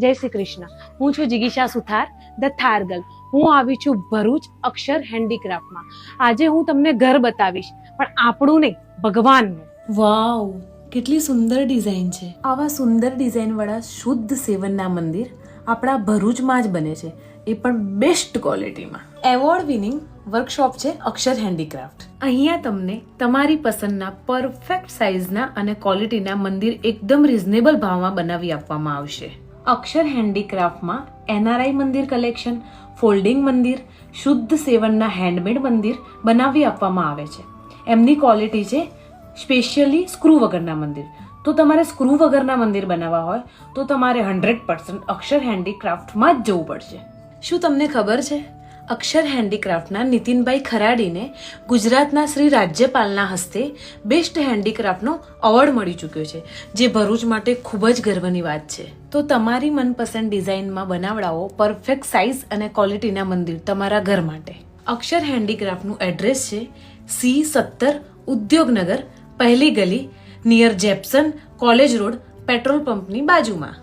જય શ્રી કૃષ્ણ. હું છું જિગીશા સુથાર, ધ થાર ગર્લ. હું આવી છું ભરૂચ અક્ષર હેન્ડીક્રાફ્ટમાં. આજે હું તમને ઘર બતાવીશ, પણ આપણું નહીં, ભગવાનનું. વાવ, કેટલી સુંદર ડિઝાઇન છે. આવા સુંદર ડિઝાઇન વાળા શુદ્ધ સેવનના મંદિર આપણા ભરૂચમાં જ બને છે, એ પણ બેસ્ટ ક્વોલિટીમાં. એવોર્ડ વિનિંગ વર્કશોપ છે અક્ષર હેન્ડીક્રાફ્ટ. અહીંયા તમને તમારી પસંદના પરફેક્ટ સાઇઝના અને ક્વોલિટીના મંદિર એકદમ રિઝનેબલ ભાવમાં બનાવી આપવામાં આવશે. અક્ષર હેન્ડીક્રાફ્ટમાં એનઆરઆઈ મંદિર કલેક્શન, ફોલ્ડિંગ મંદિર, શુદ્ધ સેવનના હેન્ડમેડ મંદિર બનાવી આપવામાં આવે છે. એમની ક્વોલિટી છે સ્પેશિયલી સ્ક્રૂ વગરના મંદિર. તો તમારે સ્ક્રૂ વગરના મંદિર બનાવવા હોય તો તમારે 100% અક્ષર હેન્ડીક્રાફ્ટમાં જ જવું પડશે. શું તમને ખબર છે, અક્ષર હેન્ડીક્રાફ્ટના નીતિનભાઈ ખરાડીને ગુજરાતના શ્રી રાજ્યપાલના હસ્તે બેસ્ટ હેન્ડીક્રાફ્ટનો એવોર્ડ મળી ચૂક્યો છે, જે ભરૂચ માટે ખૂબ જ ગર્વની વાત છે. તો તમારી મનપસંદ ડિઝાઇનમાં બનાવડાવો પરફેક્ટ સાઇઝ અને ક્વોલિટીના મંદિર તમારા ઘર માટે. અક્ષર હેન્ડીક્રાફ્ટનું એડ્રેસ છે C17 ઉદ્યોગનગર, પહેલી ગલી, નિયર જેપ્સન કોલેજ રોડ, પેટ્રોલ પંપની બાજુમાં.